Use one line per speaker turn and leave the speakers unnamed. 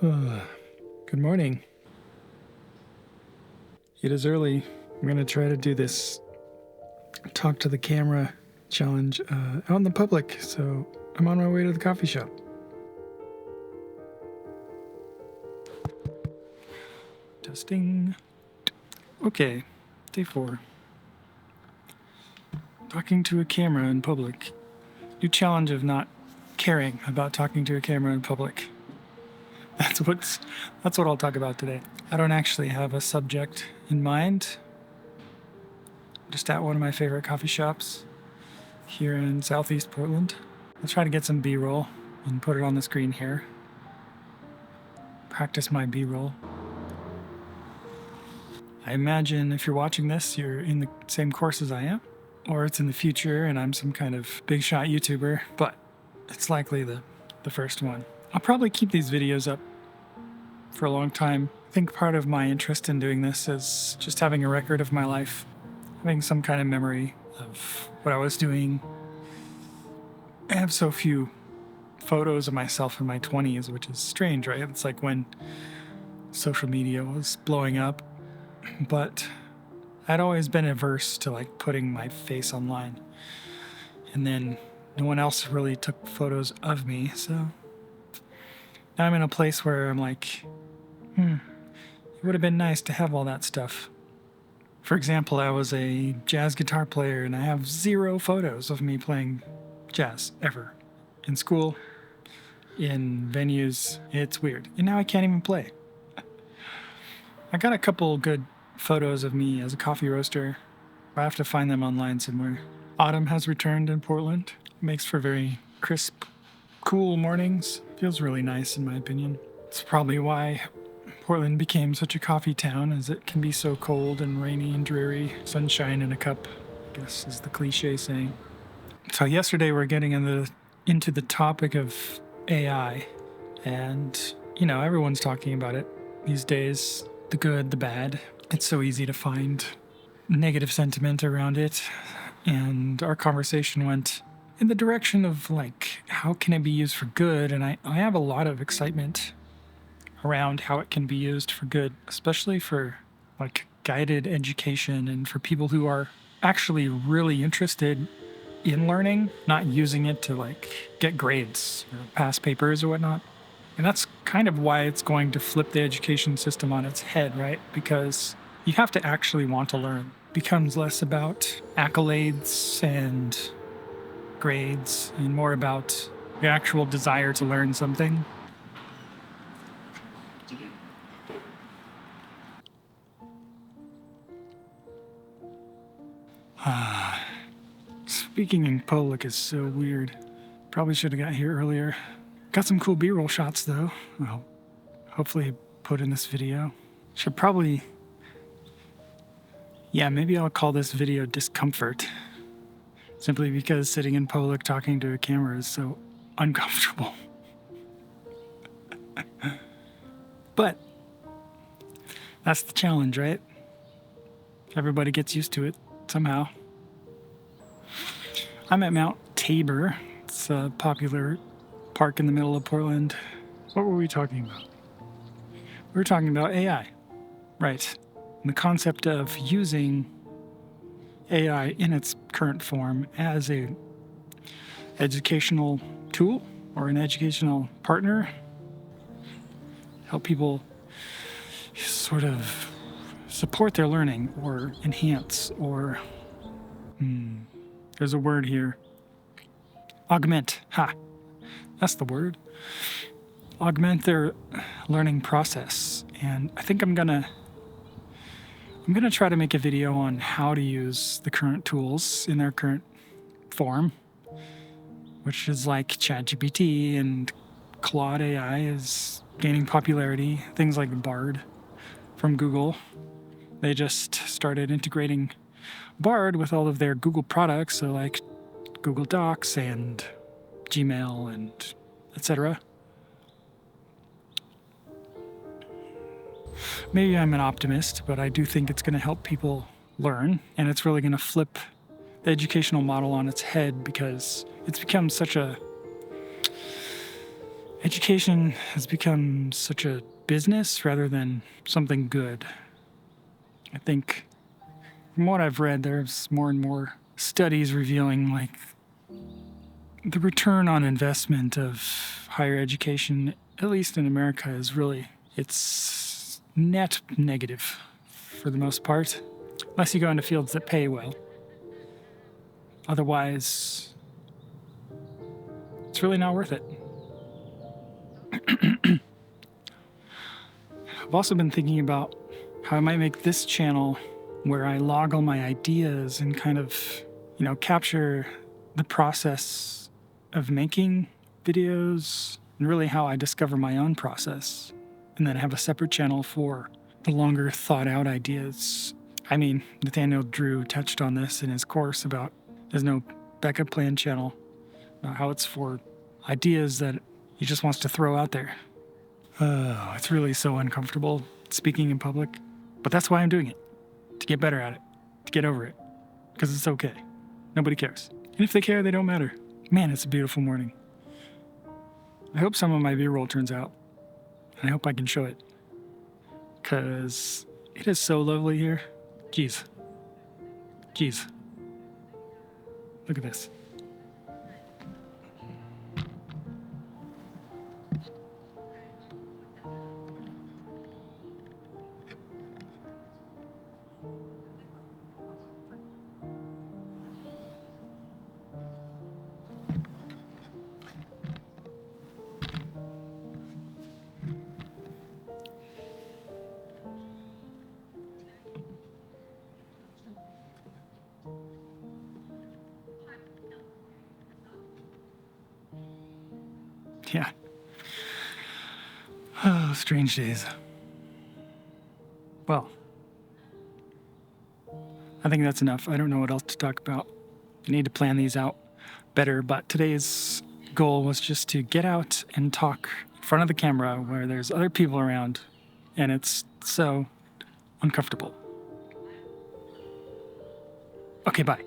Good morning. It is early. I'm going to try to do this talk to the camera challenge out in the public, so I'm on my way to the coffee shop. Testing. Okay, day 4. Talking to a camera in public. New challenge of not caring about talking to a camera in public. That's what I'll talk about today. I don't actually have a subject in mind. Just at one of my favorite coffee shops here in Southeast Portland. I'll try to get some B-roll and put it on the screen here. Practice my B-roll. I imagine if you're watching this, you're in the same course as I am, or it's in the future and I'm some kind of big shot YouTuber, but it's likely the first one. I'll probably keep these videos up for a long time. I think part of my interest in doing this is just having a record of my life, having some kind of memory of what I was doing. I have so few photos of myself in my 20s, which is strange, right? It's like when social media was blowing up, but I'd always been averse to like putting my face online. And then no one else really took photos of me, so now I'm in a place where I'm like, it would have been nice to have all that stuff. For example, I was a jazz guitar player and I have 0 photos of me playing jazz ever. In school, in venues, it's weird. And now I can't even play. I got a couple good photos of me as a coffee roaster. I have to find them online somewhere. Autumn has returned in Portland. It makes for very crisp, cool mornings. Feels really nice in my opinion. It's probably why Portland became such a coffee town, as it can be so cold and rainy and dreary. Sunshine in a cup, I guess is the cliche saying. So yesterday we're getting into the topic of AI, and everyone's talking about it these days, the good, the bad. It's so easy to find negative sentiment around it, and our conversation went in the direction of like, how can it be used for good? And I have a lot of excitement around how it can be used for good, especially for like guided education and for people who are actually really interested in learning, not using it to like get grades or pass papers or whatnot. And that's kind of why it's going to flip the education system on its head, right? Because you have to actually want to learn. It becomes less about accolades and grades and more about the actual desire to learn something. Speaking in public is so weird. Probably should have got here earlier. Got some cool B-roll shots though. I'll hopefully put in this video. Should probably... maybe I'll call this video Discomfort. Simply because sitting in public talking to a camera is so uncomfortable. But that's the challenge, right? Everybody gets used to it somehow. I'm at Mount Tabor. It's a popular park in the middle of Portland. What were we talking about? We were talking about AI, right? And the concept of using AI in its current form as a educational tool or an educational partner. Help people sort of support their learning or enhance or... There's a word here. Augment. That's the word. Augment their learning process. And I think I'm gonna try to make a video on how to use the current tools in their current form, which is like ChatGPT and Claude AI is gaining popularity. Things like Bard from Google. They just started integrating Bard with all of their Google products, so like Google Docs and Gmail and etc. Maybe I'm an optimist, but I do think it's going to help people learn, and it's really going to flip the educational model on its head because it's become such a education has become such a business rather than something good. I think from what I've read, there's more and more studies revealing like the return on investment of higher education, at least in America, is really, it's net negative for the most part, unless you go into fields that pay well. Otherwise, it's really not worth it. I've also been thinking about how I might make this channel where I log all my ideas and kind of, capture the process of making videos and really how I discover my own process. And then have a separate channel for the longer thought out ideas. I mean, Nathaniel Drew touched on this in his course about there's no backup plan channel, about how it's for ideas that he just wants to throw out there. It's really so uncomfortable speaking in public, but that's why I'm doing it, to get better at it, to get over it, because it's okay. Nobody cares. And if they care, they don't matter. Man, it's a beautiful morning. I hope some of my B-roll turns out, and I hope I can show it, because it is so lovely here. Jeez. Look at this. Yeah. Oh, strange days. Well, I think that's enough. I don't know what else to talk about. I need to plan these out better, but today's goal was just to get out and talk in front of the camera where there's other people around, and it's so uncomfortable. Okay, bye.